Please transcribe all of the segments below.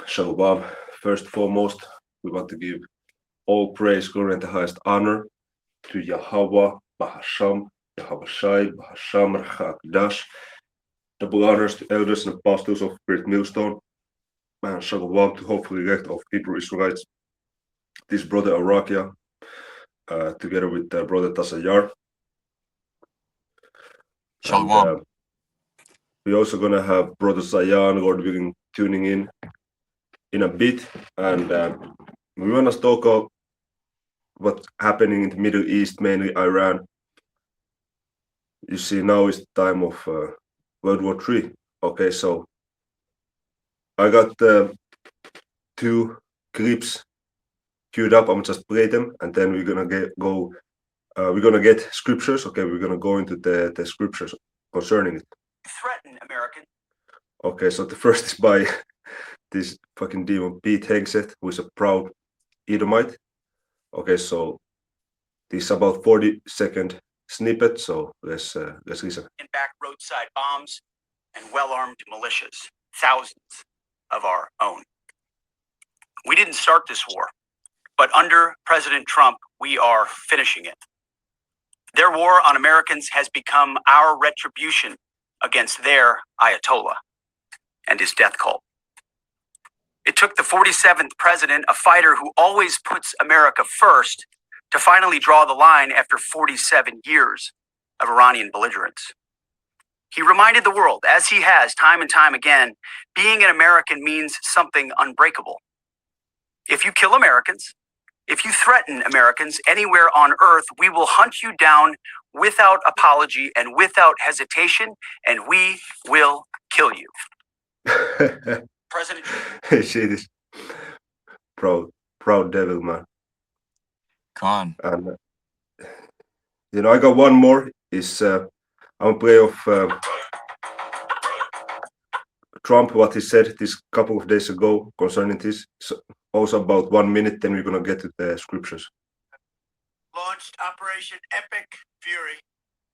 Shalom. First and foremost, we want to give all praise, glory, and the highest honor to Yahweh, Bahasham, Yahweh Shai, Bahasham, Rachakdash, double honors to elders and apostles of Great Millstone, and Shalom to hopefully elect of Hebrew Israelites, this brother Arakia, together with brother Tasayar. Shalom. And we're also going to have brother Zayan, Lord willing, tuning in a bit. And we want to talk about what's happening in the Middle East, mainly Iran. You see, now is the time of World War III. Okay, so I got two clips queued up. I'm just play them, and then we're gonna get scriptures. Okay, we're gonna go into the scriptures concerning it. Threaten American. Okay, so the first is by this fucking demon Pete Hegseth, who is a proud Edomite. Okay, so this is about 40-second snippet. So let's listen. In back roadside bombs and well-armed militias, thousands of our own. We didn't start this war, but under President Trump, we are finishing it. Their war on Americans has become our retribution against their Ayatollah and his death cult. It took the 47th president, a fighter who always puts America first, to finally draw the line after 47 years of Iranian belligerence. He reminded the world, as he has time and time again, being an American means something unbreakable. If you kill Americans, if you threaten Americans anywhere on earth, we will hunt you down without apology and without hesitation, and we will kill you. President. See this proud devil, man. Khan. And I got one more. Is I'm gonna play of Trump, what he said this couple of days ago concerning this. So also about 1 minute, then we're gonna get to the scriptures. Launched Operation Epic Fury,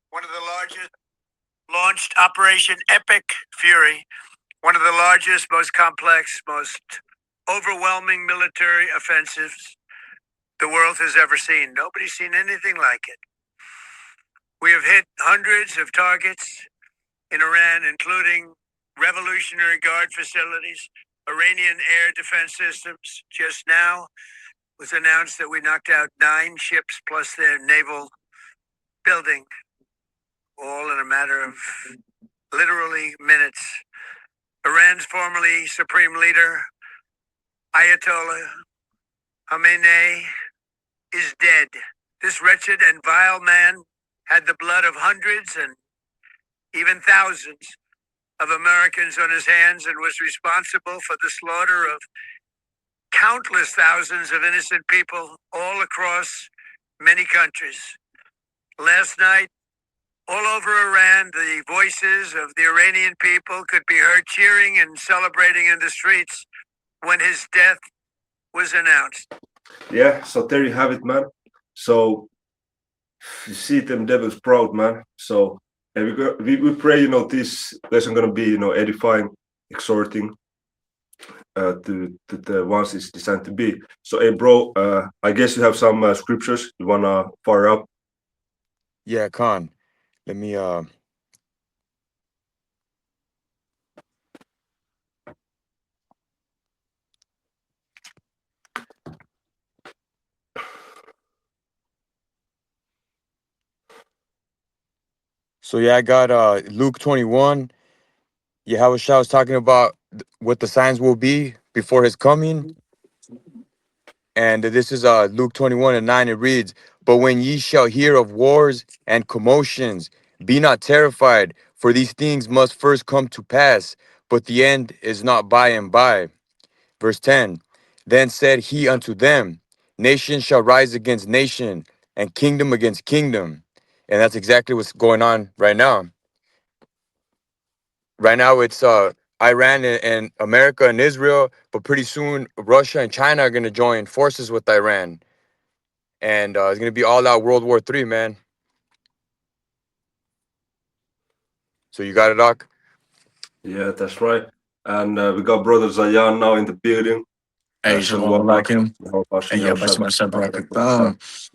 one of the largest. Launched Operation Epic Fury, one of the largest, most complex, most overwhelming military offensives the world has ever seen. Nobody's seen anything like it. We have hit hundreds of targets in Iran, including Revolutionary Guard facilities, Iranian air defense systems. Just now it was announced that we knocked out 9 ships plus their naval building, all in a matter of literally minutes. Iran's formerly supreme leader, Ayatollah Khamenei, is dead. This wretched and vile man had the blood of hundreds and even thousands of Americans on his hands and was responsible for the slaughter of countless thousands of innocent people all across many countries. Last night, all over Iran, the voices of the Iranian people could be heard cheering and celebrating in the streets when his death was announced. Yeah, so there you have it, man. So you see them devils proud, man. So and we pray, this lesson gonna be, edifying, exhorting to the ones it's designed to be. So hey bro, I guess you have some scriptures you wanna fire up. Yeah, Khan. Let me So yeah, I got Luke 21. Yahushua was talking about what the signs will be before his coming. And this is Luke 21:9. It reads, "But when ye shall hear of wars and commotions, be not terrified, for these things must first come to pass, but the end is not by and by." Verse 10, "Then said he unto them, Nation shall rise against nation, and kingdom against kingdom." And that's exactly what's going on right now. Right now, it's Iran and America and Israel, but pretty soon Russia and China are going to join forces with Iran. And it's going to be all out World War III, man. So you got it, Doc? Yeah, that's right. And we got brother Zayan now in the building. Hey, Shalom Aleichem. Hey, Hey, yeah, Bashim Barakat.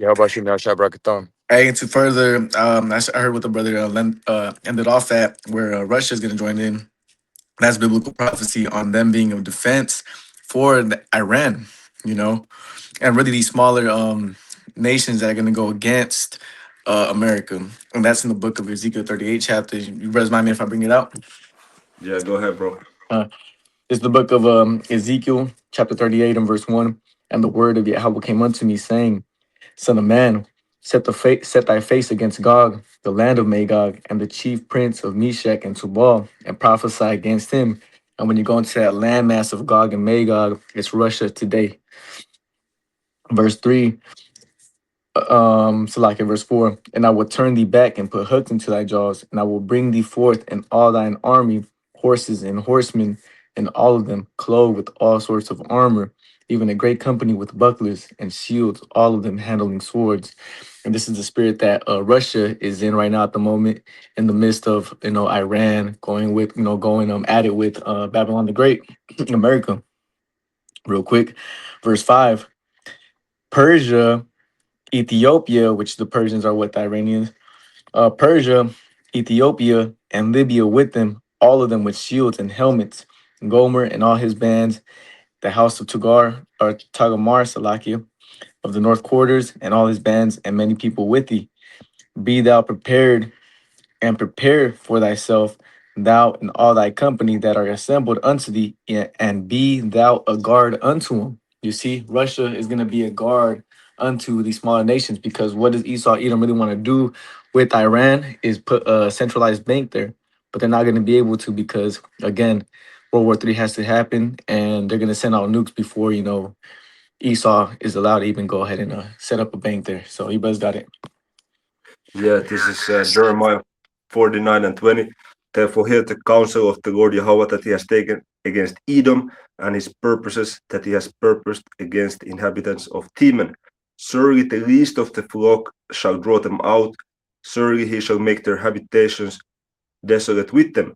Yahabashim Yahshua Barakatam. Hey, and to further, I heard what the brother ended off at, where Russia is going to join in. That's biblical prophecy on them being a defense for Iran, you know, and really these smaller nations that are going to go against America. And that's in the book of Ezekiel 38 chapter. You brothers mind me if I bring it out? Yeah, go ahead, bro. It's the book of Ezekiel, chapter 38 and verse 1. And the word of Yahweh came unto me, saying, Son of man, set thy face against Gog, the land of Magog, and the chief prince of Meshech and Tubal, and prophesy against him. And when you go into that landmass of Gog and Magog, it's Russia today. Verse 3, so like in verse 4, and I will turn thee back and put hooks into thy jaws, and I will bring thee forth and all thine army, horses and horsemen, and all of them clothed with all sorts of armor, even a great company with bucklers and shields, all of them handling swords. And this is the spirit that Russia is in right now at the moment, in the midst of Iran going at it with Babylon the Great, America. Real quick, verse 5, Persia, Ethiopia, which the Persians are what the Iranians, Persia, Ethiopia, and Libya with them, all of them with shields and helmets. Gomer and all his bands, the house of Tagar or Tagamar, Salakia, of the north quarters, and all his bands, and many people with thee. Be thou prepared and prepare for thyself, thou and all thy company that are assembled unto thee, and be thou a guard unto them. You see, Russia is going to be a guard unto these smaller nations, because what does Esau Edom really want to do with Iran is put a centralized bank there, but they're not going to be able to, because again, World War III has to happen, and they're going to send out nukes before Esau is allowed to even go ahead and set up a bank there. So you guys got it. Yeah, this is Jeremiah 49 and 20. Therefore, hear the counsel of the Lord Yahweh that he has taken against Edom, and his purposes that he has purposed against the inhabitants of Teman. Surely the least of the flock shall draw them out. Surely he shall make their habitations desolate with them.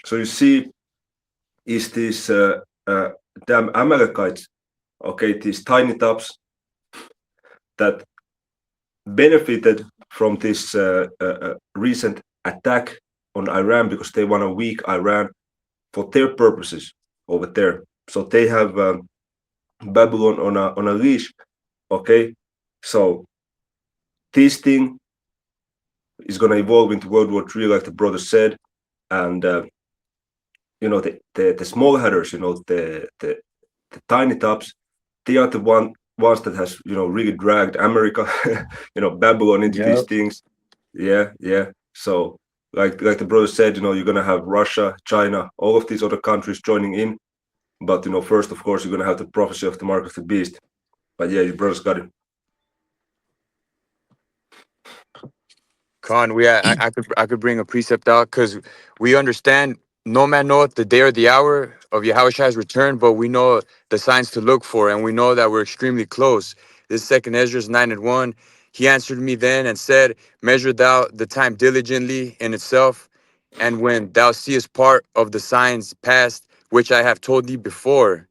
So you see, is these damn Amalekites, okay, these tiny tops that benefited from this recent attack on Iran, because they want to weak Iran for their purposes over there. So they have Babylon on a leash. Okay, so this thing is going to evolve into World War III, like the brother said, and the small headers, the tiny tops, they are the ones that has really dragged America, Babylon into these things. Yeah. So like the brother said, you're gonna have Russia, China, all of these other countries joining in. But first, of course, you're gonna have the prophecy of the mark of the beast. But yeah, your brothers got it. Khan, I could bring a precept out, because we understand no man knoweth the day or the hour of Yahushua's return, but we know the signs to look for, and we know that we're extremely close. This second Ezra 9 and 1. He answered me then and said, measure thou the time diligently in itself, and when thou seest part of the signs past, which I have told thee before.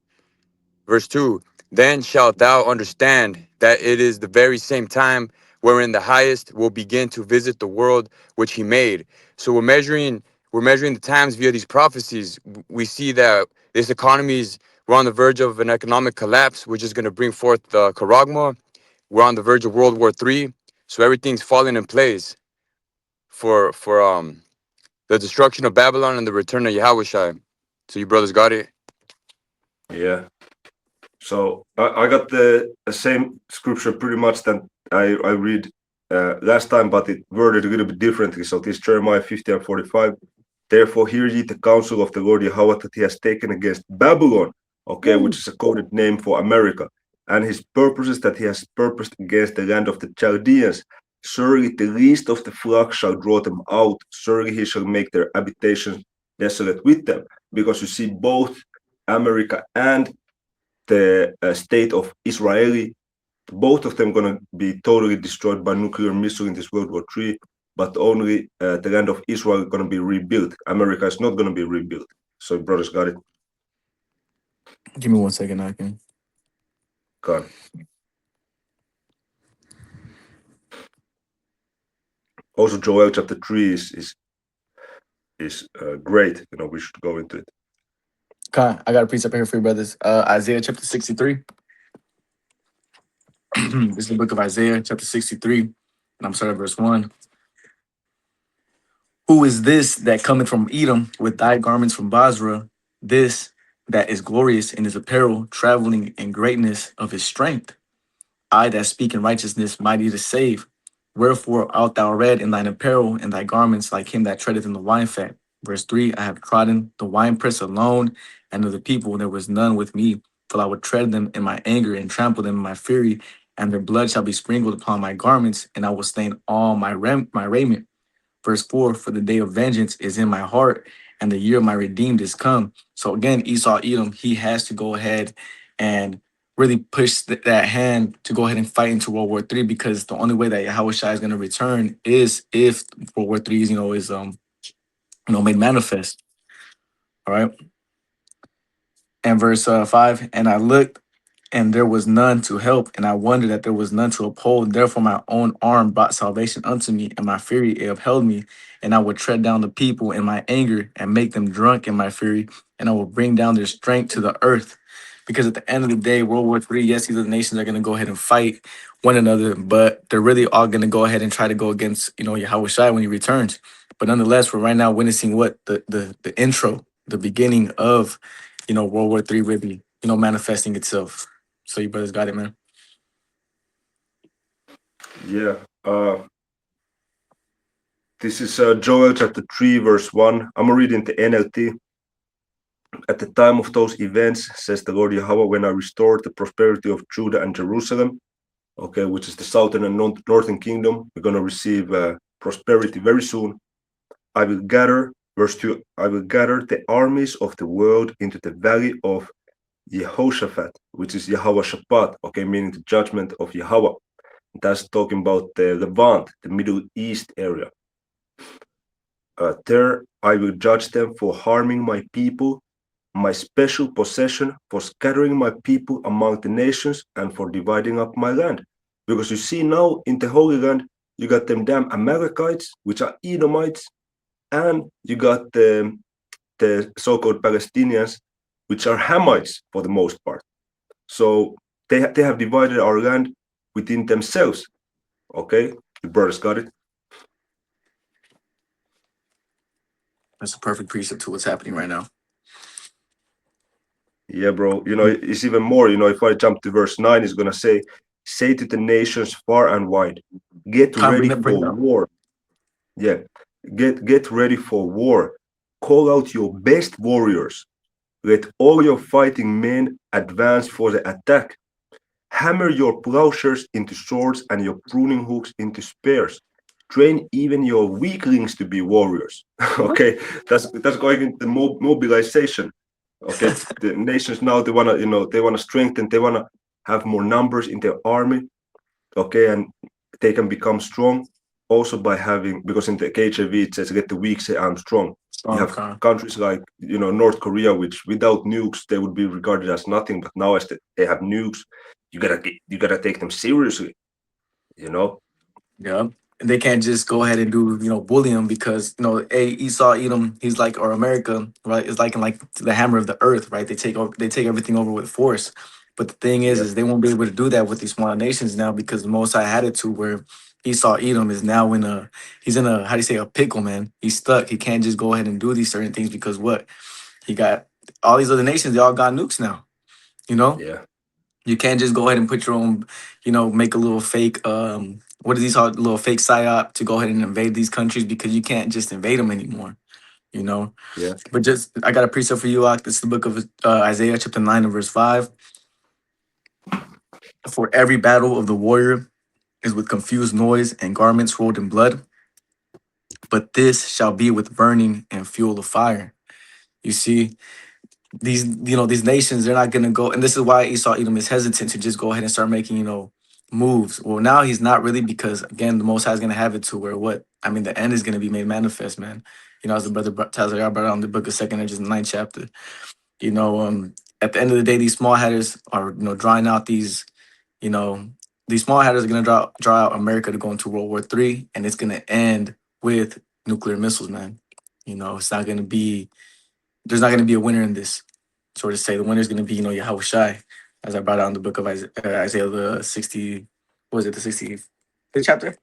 Verse 2, then shalt thou understand that it is the very same time wherein the highest will begin to visit the world which he made. So we're measuring the times via these prophecies. We see that this we're on the verge of an economic collapse, which is going to bring forth the Charagma. We're on the verge of World War III. So everything's falling in place for the destruction of Babylon and the return of Yahushua. So you brothers got it? Yeah. So I got the same scripture pretty much that I read last time, but it worded a little bit differently. So this Jeremiah 50 and 45. Therefore hear ye the counsel of the Lord Yahweh that he has taken against Babylon, okay, which is a coded name for America, and his purposes that he has purposed against the land of the Chaldeans. Surely the least of the flock shall draw them out. Surely he shall make their habitations desolate with them. Because you see, both America and the state of Israeli, both of them going to be totally destroyed by nuclear missile in this World War III, but only the land of Israel is going to be rebuilt. America is not going to be rebuilt. So brothers got it. Give me 1 second, I can. God. Also, Joel chapter 3 is great. You know, we should go into it. Okay, I got a precept here for you, brothers. Isaiah chapter 63. This is the book of Isaiah, chapter 63, and I'm starting at verse 1. Who is this that cometh from Edom with thy garments from Basra? This that is glorious in his apparel, traveling in greatness of his strength. I that speak in righteousness, mighty to save. Wherefore art thou red in thine apparel, and thy garments like him that treadeth in the wine fat? Verse 3, I have trodden the winepress alone, and of the people there was none with me. For I would tread them in my anger and trample them in my fury, and their blood shall be sprinkled upon my garments, and I will stain all my raiment. Verse 4, for the day of vengeance is in my heart, and the year of my redeemed is come. So again, Esau Edom, he has to go ahead and really push that hand to go ahead and fight into World War III, because the only way that Yahushua is going to return is if World War III is made manifest. All right. And verse 5, and I looked, and there was none to help, and I wondered that there was none to uphold. Therefore, my own arm brought salvation unto me, and my fury it upheld me. And I would tread down the people in my anger, and make them drunk in my fury, and I will bring down their strength to the earth. Because at the end of the day, World War III, yes, these other nations are going to go ahead and fight one another, but they're really all going to go ahead and try to go against, Yahushua when he returns. But nonetheless, we're right now witnessing what the intro, the beginning of, World War III really, manifesting itself. So you brothers got it, man. Yeah. This is Joel chapter 3, verse 1. I'm reading the NLT. At the time of those events, says the Lord Yahweh, when I restored the prosperity of Judah and Jerusalem, okay, which is the southern and northern kingdom, we're going to receive prosperity very soon. I will gather, verse 2, I will gather the armies of the world into the valley of Jehoshaphat, which is Yahweh Shabbat, okay, meaning the judgment of Yahweh. That's talking about the Levant, the Middle East area. There I will judge them for harming my people, my special possession, for scattering my people among the nations, and for dividing up my land. Because you see now in the Holy Land, you got them damn Amalekites, which are Edomites, and you got the so-called Palestinians, which are Hamites for the most part. So they have divided our land within themselves. Okay, the brothers got it. That's a perfect precept to what's happening right now. Yeah, bro. It's even more. If I jump to verse 9, it's gonna say to the nations far and wide, get ready for war. Yeah, get ready for war. Call out your best warriors. Let all your fighting men advance for the attack. Hammer your plowshares into swords and your pruning hooks into spears. Train even your weaklings to be warriors. Okay, that's going into mobilization. Okay, the nations now they wanna strengthen, they wanna have more numbers in their army. Okay, and they can become strong also by having, because in the KJV it says, "Let the weak say I'm strong." You have countries like North Korea, which without nukes they would be regarded as nothing, but now as they have nukes, you gotta take them seriously. Yeah. They can't just go ahead and do, bully them, because, Esau Edom, he's like, or America, right? It's like the hammer of the earth, right? They take everything over with force. But the thing is they won't be able to do that with these smaller nations now, because the Most High had it to where Esau Edom is now he's in a, how do you say, a pickle, man. He's stuck. He can't just go ahead and do these certain things, because what? He got all these other nations, they all got nukes now, Yeah. You can't just go ahead and put your own, make a little fake, what is these called? Little fake psyop to go ahead and invade these countries, because you can't just invade them anymore, Yeah. But I got a precept for you, Ak. This is the book of Isaiah, chapter 9 and verse 5. For every battle of the warrior is with confused noise and garments rolled in blood, but this shall be with burning and fuel of fire. You see, these nations, they're not gonna go, and this is why Esau Edom is hesitant to just go ahead and start making, moves. Well, now he's not really, because again, the Most High is gonna have it to where the end is gonna be made manifest, man. As the brother Tazariah brought out in the book of 2nd Esdras, 9th chapter. at the end of the day, these small hatters are drawing out these these small hatters are going to draw out America to go into World War III, and it's going to end with nuclear missiles, man. It's not going to be there's not going to be a winner in this. Sort of say the winner is going to be Yahweh Shai, as I brought out in the book of Isaiah the 60, what was it, the 65th chapter,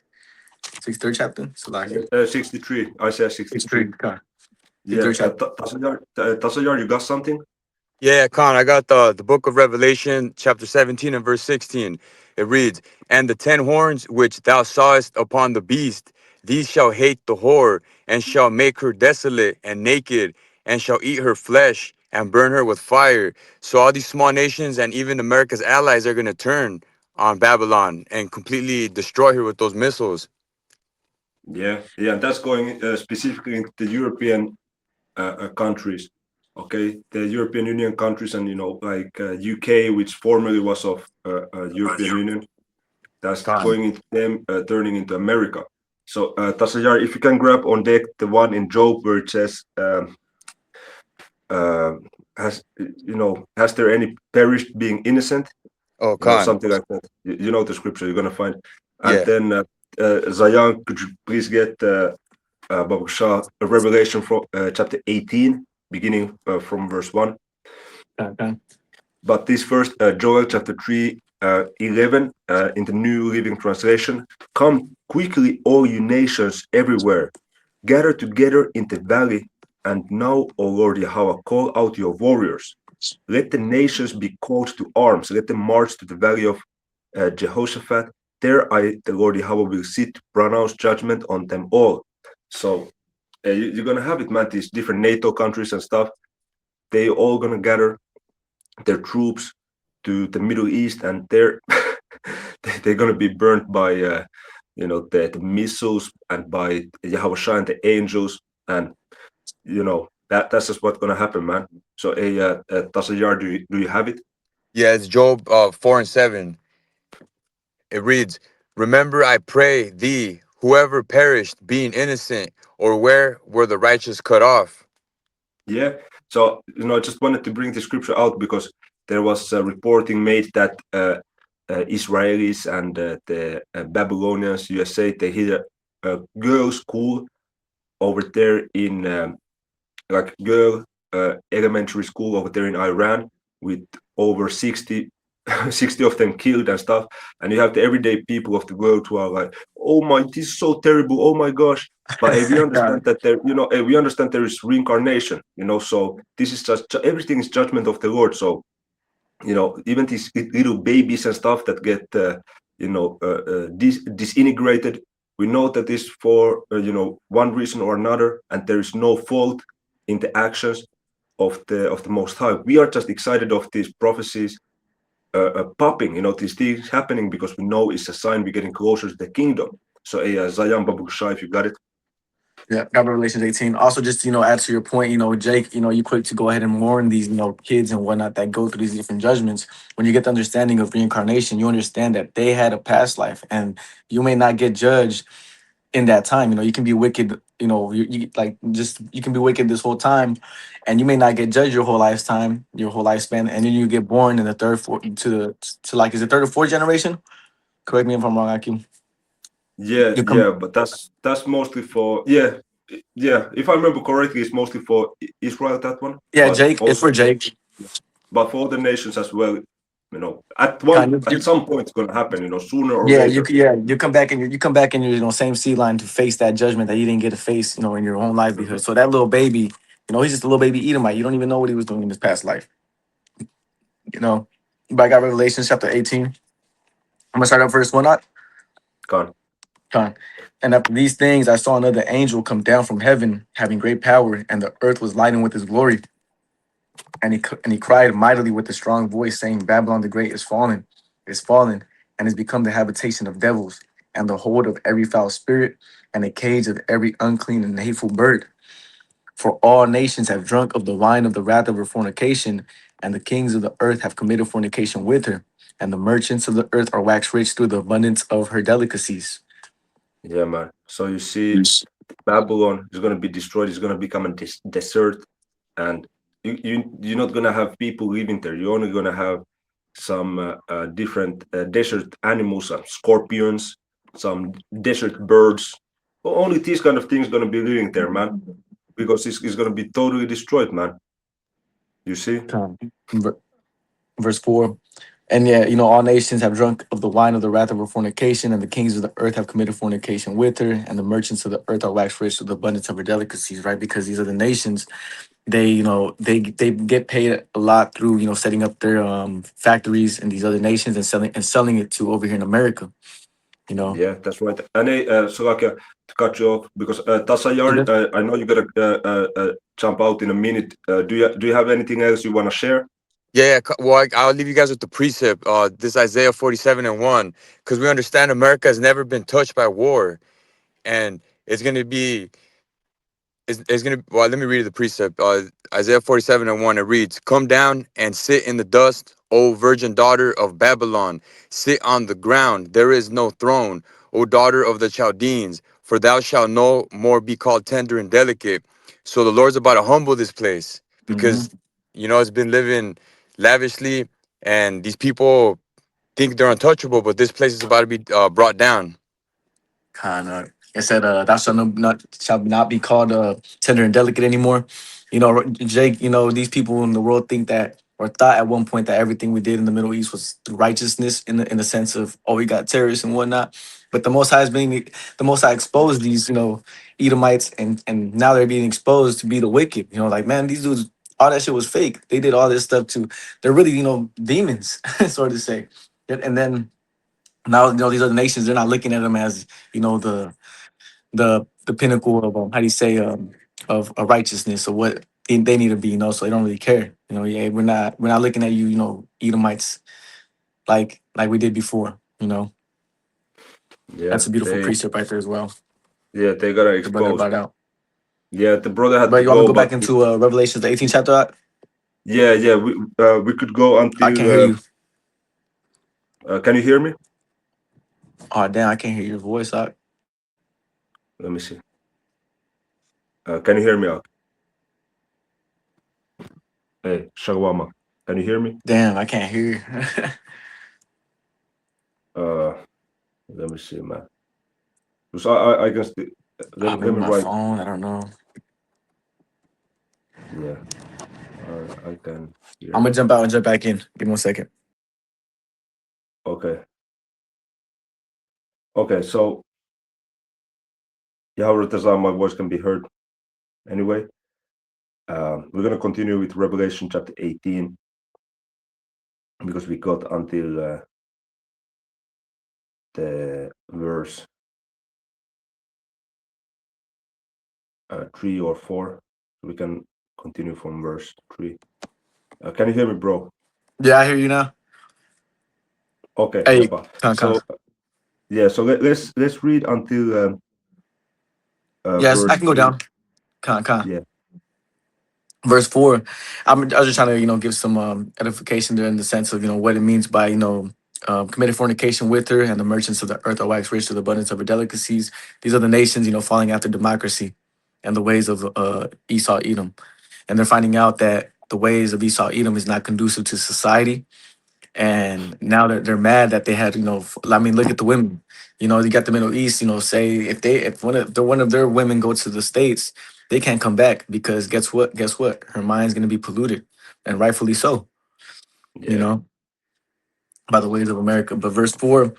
63rd chapter. So like 63. Isaiah 63. 63. Yeah. 63rd chapter. Tasayar, you got something? Yeah, Khan, I got the book of Revelation, chapter 17 and verse 16. It reads, "And the 10 horns which thou sawest upon the beast, these shall hate the whore, and shall make her desolate and naked, and shall eat her flesh, and burn her with fire." So all these small nations and even America's allies are going to turn on Babylon and completely destroy her with those missiles. Yeah. That's going specifically into the European countries. Okay, the European Union countries, and like UK, which formerly was of European Union, that's Khan. going into them turning into America. So Tasayar, if you can grab on deck the one in Job where it says, has there any perished being innocent? Oh, Khan. Something like that. You know the scripture you're gonna find. And Yeah. then Zayan, could you please get Babu Shah, Revelation from chapter 18, beginning from verse 1. Okay. But this first, Joel chapter 3, 11, in the New Living Translation. "Come quickly, all you nations everywhere. Gather together in the valley, and now, O Lord Yahweh, call out your warriors. Let the nations be called to arms. Let them march to the valley of Jehoshaphat. There I, the Lord Yahweh, will sit to pronounce judgment on them all." So you're gonna have it, man. These different NATO countries and stuff, they all gonna gather their troops to the Middle East, and they're gonna be burnt by the missiles and by Yahweh Shai and the angels, and that's just what's gonna happen, man. So Tasayar, do you have it? Yeah, it's Job 4 and 7. It reads, "Remember, I pray thee, whoever perished being innocent, or where were the righteous cut off?" Yeah. So I just wanted to bring the scripture out because there was reporting made that Israelis and the Babylonians, USA, they hit a girls' school over there in like girl elementary school over there in Iran, with over 60 of them killed and stuff. And you have the everyday people of the world who are like, "Oh my, this is so terrible, oh my gosh." But we understand that we understand there is reincarnation, so this is just everything is judgment of the Lord. So even these little babies and stuff that get disintegrated, we know that this for one reason or another, and there is no fault in the actions of the Most High. We are just excited of these prophecies popping, these things happening, because we know it's a sign we're getting closer to the kingdom. So Zayan, Babu Shah, if you got it. Yeah, got Revelation 18. Also, just add to your point, Jake, you quick to go ahead and warn these, kids and whatnot that go through these different judgments. When you get the understanding of reincarnation, you understand that they had a past life, and you may not get judged in that time. You can be wicked, you can be wicked this whole time, and you may not get judged your whole lifetime, your whole lifespan, and then you get born in the third, fourth, to like, is it third or fourth generation? Correct me if I'm wrong, Akim. Yeah, but that's mostly for if I remember correctly, it's mostly for Israel, that one. Yeah, But Jake, it's also, for Jake. but for other nations as well. At some point it's gonna happen. Sooner or Yeah, later. you come back and you come back in your same seed line to face that judgment that you didn't get to face, in your own livelihood. So that little baby, he's just a little baby Edomite. You don't even know what he was doing in his past life. But I got Revelation chapter 18. I'm gonna start up verse 1. Gone. And after these things, I saw another angel come down from heaven, having great power, and the earth was lightened with his glory. And he cried mightily with a strong voice, saying, "Babylon the Great is fallen, and has become the habitation of devils, and the hold of every foul spirit, and the cage of every unclean and hateful bird. For all nations have drunk of the wine of the wrath of her fornication, and the kings of the earth have committed fornication with her, and the merchants of the earth are waxed rich through the abundance of her delicacies." Yeah, man. So you see, Babylon is going to be destroyed. It's going to become a desert, and you're not gonna have people living there. You're only gonna have some different desert animals, some scorpions, some desert birds. Only these kind of things gonna be living there, man, because it's gonna be totally destroyed, man. You see? Verse 4. And yeah, you know, all nations have drunk of the wine of the wrath of her fornication, and the kings of the earth have committed fornication with her, and the merchants of the earth are waxed rich with the abundance of her delicacies, right? Because these are the nations, they, you know, they get paid a lot through, you know, setting up their factories in these other nations and selling it to over here in America, you know. Yeah, that's right. And Slovakia, to cut you off, because Tasayar, I know you gotta jump out in a minute. Do you have anything else you wanna share? Yeah, well, I'll leave you guys with the precept. This Isaiah 47:1, because we understand America has never been touched by war, and it's gonna be. It's gonna. Well, let me read the precept. Isaiah 47:1. It reads, "Come down and sit in the dust, O virgin daughter of Babylon. Sit on the ground. There is no throne, O daughter of the Chaldeans. For thou shalt no more be called tender and delicate." So the Lord's about to humble this place because it's been living lavishly, and these people think they're untouchable, but this place is about to be brought down. Kind of. It said, "Thou shall not be called tender and delicate anymore." You know, Jake. You know, these people in the world think that, or thought at one point that everything we did in the Middle East was through righteousness, in the sense of, oh, we got terrorists and whatnot. But the Most High exposed these, you know, Edomites, and now they're being exposed to be the wicked. You know, like, man, these dudes, all that shit was fake. They did all this stuff to. They're really, you know, demons, sort of say. And then now, you know, these other nations, they're not looking at them as, you know, the pinnacle of, how do you say, of righteousness, or what they need to be, you know. So they don't really care, you know. Yeah, we're not looking at you, you know, Edomites, like we did before, you know. Yeah, That's a beautiful precept right there as well. they gotta The brother expose. brought out. Yeah, the brother had But to you want me to go, go back but into Revelations, the 18th chapter? yeah, we could go I can't hear until. you. Can you hear me? Oh damn, I can't hear your voice. Let me see. Can you hear me out? Hey, Shawama, can you hear me? Damn, I can't hear you. Let me see, man. So I can still. Let Maybe me my write. phone. I don't know. Yeah, I can hear. I'm gonna jump out and jump back in. Give me 1 second. Okay. Okay, so Yahweh Tazam, my voice can be heard. Anyway, we're gonna continue with Revelation chapter 18 because we got until the verse 3 or 4. We can continue from verse 3. Can you hear me, bro? Yeah, I hear you now. Okay, Hey, yeah, so so let's read until yes, verse I can go 3. down. Con. Yeah, Verse 4. I was just trying to, you know, give some edification there in the sense of, you know, what it means by, you know, committed fornication with her, and the merchants of the earth are waxed rich to the abundance of her delicacies. These are the nations, you know, falling after democracy and the ways of Esau Edom. And they're finding out that the ways of Esau Edom is not conducive to society. And now they're mad that they had, you know, I mean, look at the women. You know, you got the Middle East, you know, say if one of their women go to the States, they can't come back because guess what? Guess what? Her mind's gonna be polluted, and rightfully so, yeah, you know, by the ways of America. But verse 4,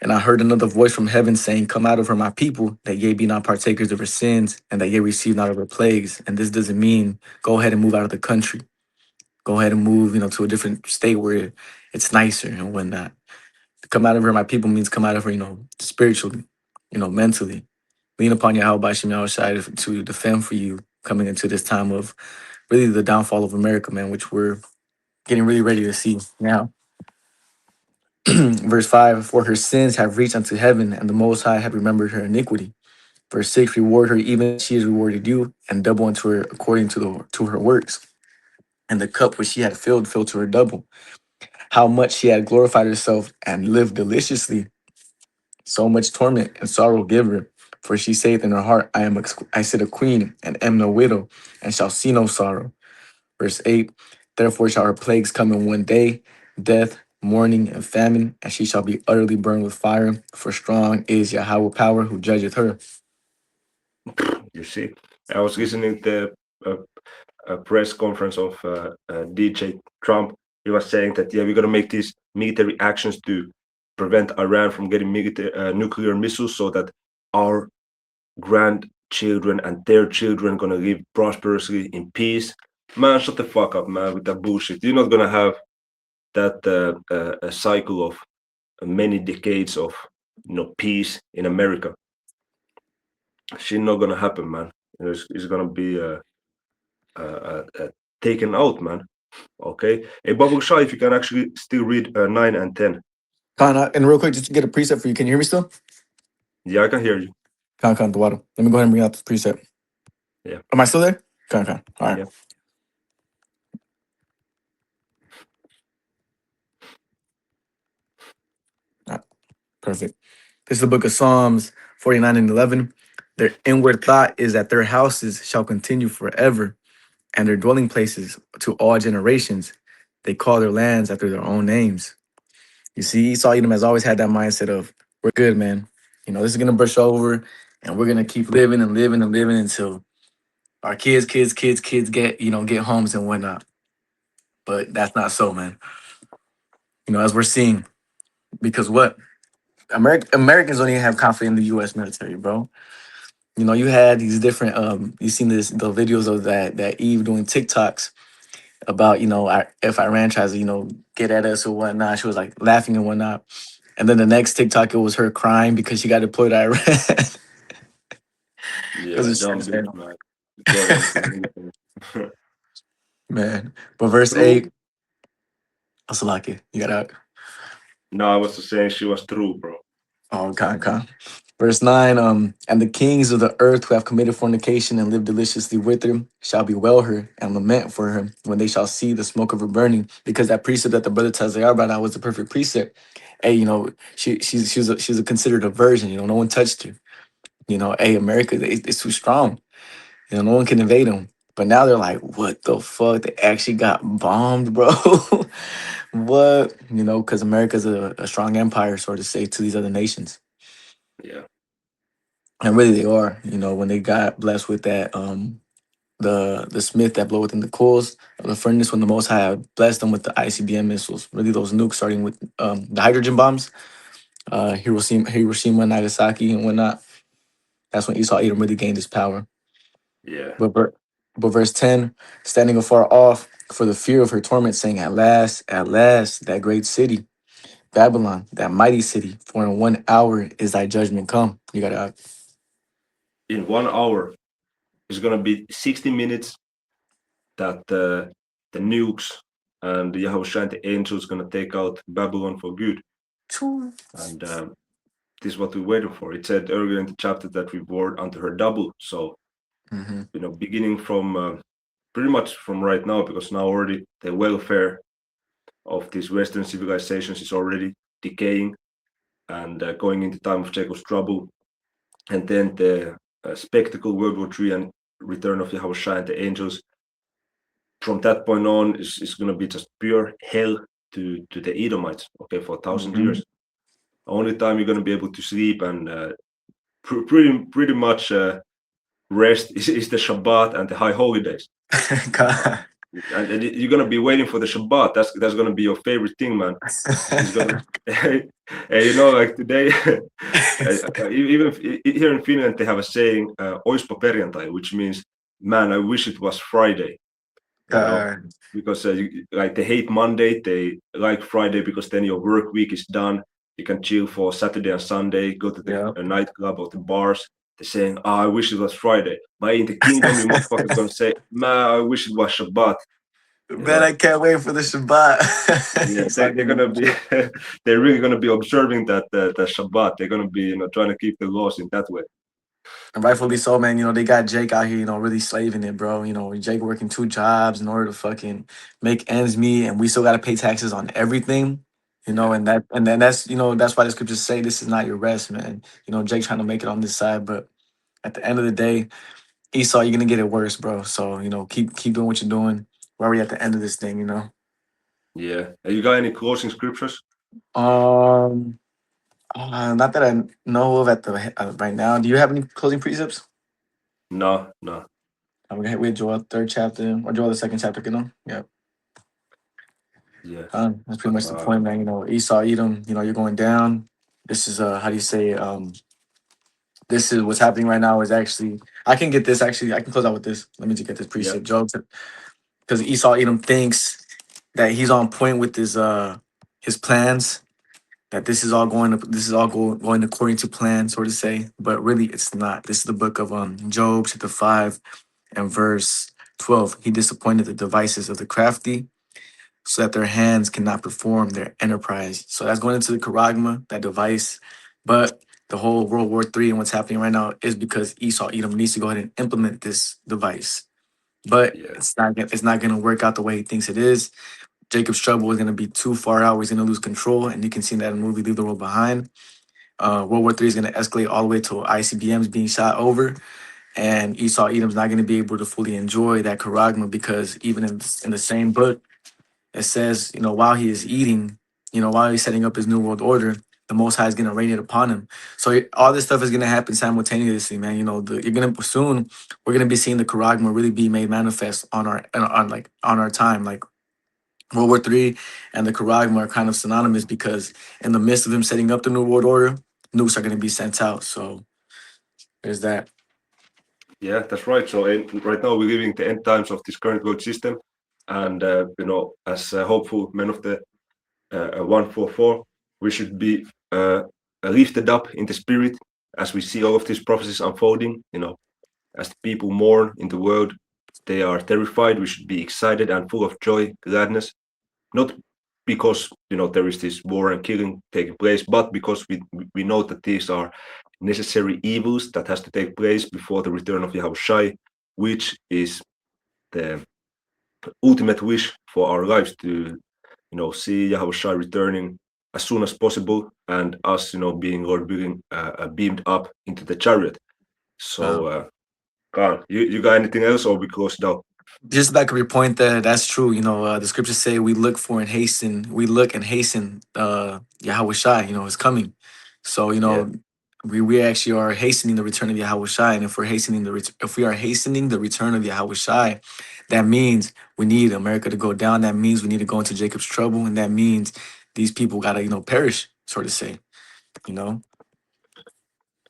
and I heard another voice from heaven saying, "Come out of her, my people, that ye be not partakers of her sins, and that ye receive not of her plagues." And this doesn't mean go ahead and move out of the country. Go ahead and move, you know, to a different state where it's nicer and whatnot. Come out of her, my people, means come out of her, you know, spiritually, you know, mentally. Lean upon Yahweh Bashim Yahushai to defend for you coming into this time of really the downfall of America, man, which we're getting really ready to see now. Verse 5, for her sins have reached unto heaven, and the Most High have remembered her iniquity. Verse 6, reward her even as she has rewarded you, and double unto her according to her works. And the cup which she had filled to her double. How much she had glorified herself and lived deliciously. So much torment and sorrow give her. For she saith in her heart, I sit a queen and am no widow, and shall see no sorrow. Verse 8, therefore shall her plagues come in one day, death, mourning, and famine, and she shall be utterly burned with fire, for strong is Yahweh power who judgeth her. You see, I was listening to a press conference of DJ Trump. He was saying that yeah, we're gonna make these military actions to prevent Iran from getting nuclear missiles, so that our grandchildren and their children gonna live prosperously in peace. Man, shut the fuck up, man, with that bullshit. You're not gonna have that a cycle of many decades of peace in America. She's not gonna happen, man. It's gonna be taken out, man. Okay. Hey, Babu Shah, if you can actually still read 9 and 10. Khan, and real quick, just to get a preset for you, can you hear me still? Yeah, I can hear you. Khan, the water. Let me go ahead and bring out this preset. Yeah. Am I still there? Khan. All right. Yeah. Perfect. This is the book of Psalms 49 and 11. Their inward thought is that their houses shall continue forever, and their dwelling places to all generations. They call their lands after their own names. You see, Esau Edom has always had that mindset of, we're good, man. This is going to brush over, and we're going to keep living and living and living until our kids get homes and whatnot. But that's not so, man. As we're seeing, because what? Americans don't even have confidence in the U.S. military, bro. You had these different you seen the videos of that Eve doing TikToks about if Iran tries to get at us or whatnot. She was like laughing and whatnot, and then the next TikTok it was her crying because she got deployed to Iran. Yeah, It's dumb just, bitch, man. Go ahead. man. But verse True. 8, Asalaki, you got out. No, I was just saying she was true, bro. Oh, con. Verse 9, and the kings of the earth who have committed fornication and lived deliciously with her shall bewail her and lament for her when they shall see the smoke of her burning. Because that precept that the brother Tazayar brought out was the perfect precept. Hey, she's considered a virgin. No one touched her. Hey, America, it's too strong. No one can invade them. But now they're like, what the fuck? They actually got bombed, bro. What? Because America's a strong empire, so to say, to these other nations. Yeah. And really they are, when they got blessed with that, the smith that blow within the coals of the furnace, when the Most High blessed them with the ICBM missiles, really those nukes, starting with the hydrogen bombs, Hiroshima, Nagasaki, and whatnot. That's when Esau Edom really gained his power. Yeah. But verse 10, standing afar off for the fear of her torment, saying, at last, that great city, Babylon, that mighty city, for in 1 hour is thy judgment come. You gotta In 1 hour, it's gonna be 60 minutes that the nukes and the Yahushua and the angels gonna take out Babylon for good. And this is what we're waiting for. It said earlier in the chapter that we bore unto her double. So beginning from pretty much from right now, because now already the welfare of these Western civilizations is already decaying and going into time of Jacob's trouble, and then the spectacle World War III and return of Yahushua and the angels. From that point on, is going to be just pure hell to the Edomites. Okay, for 1,000 years. Only time you're going to be able to sleep and pretty much rest is the Shabbat and the high holidays. And you're gonna be waiting for the Shabbat. That's gonna be your favorite thing, man. It's gonna, like today, even here in Finland, they have a saying, "Oispa perjantai," which means, "Man, I wish it was Friday." Because like they hate Monday, they like Friday because then your work week is done. You can chill for Saturday and Sunday, go to the nightclub or the bars. They're saying, "Oh, I wish it was Friday." But in the kingdom, you motherfuckers gonna say, "Man, I wish it was Shabbat." Man, I can't wait for the Shabbat. Yeah, they're gonna be, they're really gonna be observing that Shabbat. They're gonna be, trying to keep the laws in that way. And rightfully so, man. They got Jake out here, really slaving it, bro. Jake working 2 jobs in order to fucking make ends meet, and we still gotta pay taxes on everything. And then that's that's why the scriptures say this is not your rest, man. Jake trying to make it on this side, but at the end of the day, Esau, you're gonna get it worse, bro. So keep doing what you're doing. where are we at the end of this thing, you know? Yeah. You got any closing scriptures? Not that I know of at the right now. Do you have any closing precepts? No. I'm gonna read Joel 3rd chapter or Joel the 2nd chapter, you know? Yeah. Yeah. That's pretty much the point, man. You know, Esau, Edom, you know, you're going down. This is how do you say this is what's happening right now is actually I can get this actually, I can close out with this. Let me just get this precept, Job. Because Esau Edom thinks that he's on point with his plans, that this is all going according to plan, so to say, but really it's not. This is the book of Job chapter 5 and verse 12. He disappointed the devices of the crafty so that their hands cannot perform their enterprise. So that's going into the charagma, that device. But the whole World War III and what's happening right now is because Esau Edom needs to go ahead and implement this device. But Yeah. it's not going to work out the way he thinks it is. Jacob's trouble is going to be too far out. Where he's going to lose control, and you can see that in the movie Leave the World Behind. World War III is going to escalate all the way to ICBMs being shot over, and Esau Edom's not going to be able to fully enjoy that charagma because even in the same book, it says, you know, while he is eating, you know, while he's setting up his new world order, the Most High is going to rain it upon him. So all this stuff is going to happen simultaneously, man. You know, you're going to soon we're going to be seeing the charagma really be made manifest on our time, like. World War III and the charagma are kind of synonymous because in the midst of him setting up the New World Order, nukes are going to be sent out. So there's that. Yeah, that's right. So right now we're living the end times of this current world system, and you know, as hopeful men of the 144, we should be lifted up in the spirit as we see all of these prophecies unfolding. You know, as the people mourn in the world, they are terrified. We should be excited and full of joy, gladness, not because you know there is this war and killing taking place, but because we know that these are necessary evils that has to take place before the return of Yahushai, which is the ultimate wish for our lives to, you know, see Yahushai returning as soon as possible and us, you know, being Lord willing, beamed up into the chariot. So, Khan, you got anything else or we close it out? Just back of your point there, that's true. You know, the scriptures say we look and hasten Yahweh Shai, you know, is coming. So, you know, we actually are hastening the return of Yahweh Shai. And if we are hastening the return of Yahweh Shai, that means we need America to go down. That means we need to go into Jacob's trouble. And that means these people gotta, you know, perish, so to say. You know?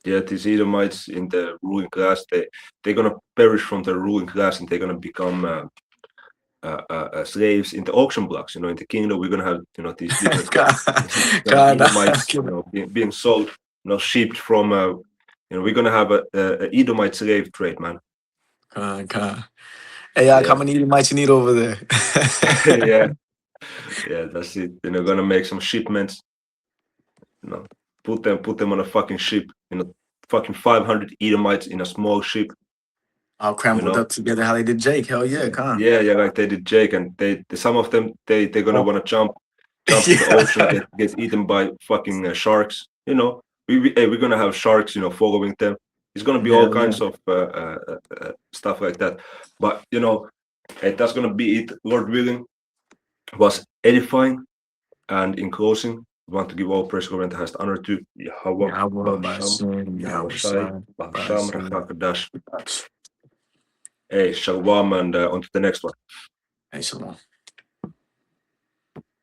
Yeah, these Edomites in the ruling class, they're gonna perish from the ruling class and they're gonna become slaves in the auction blocks. You know, in the kingdom, we're gonna have, you know, these different Edomites, you know, being sold, you know, shipped from. You know, we're gonna have a Edomite slave trade, man. Hey, how many Edomites you need over there? yeah, that's it. You know, gonna make some shipments. You know, put them on a fucking ship. You know, fucking 500 Edomites in a small ship. All crumbled up together, how they did Jake. Hell yeah, come. Yeah, like they did Jake, and some of them they're gonna want to jump in the ocean, get eaten by fucking sharks. You know, we're gonna have sharks, you know, following them. It's gonna be all kinds of stuff like that. But you know, that's gonna be it. Lord willing, was edifying, and in closing, we want to give all praise, glory, and the highest honor to Yahweh, Hey, shalom, and on to the next one. Hey, shalom.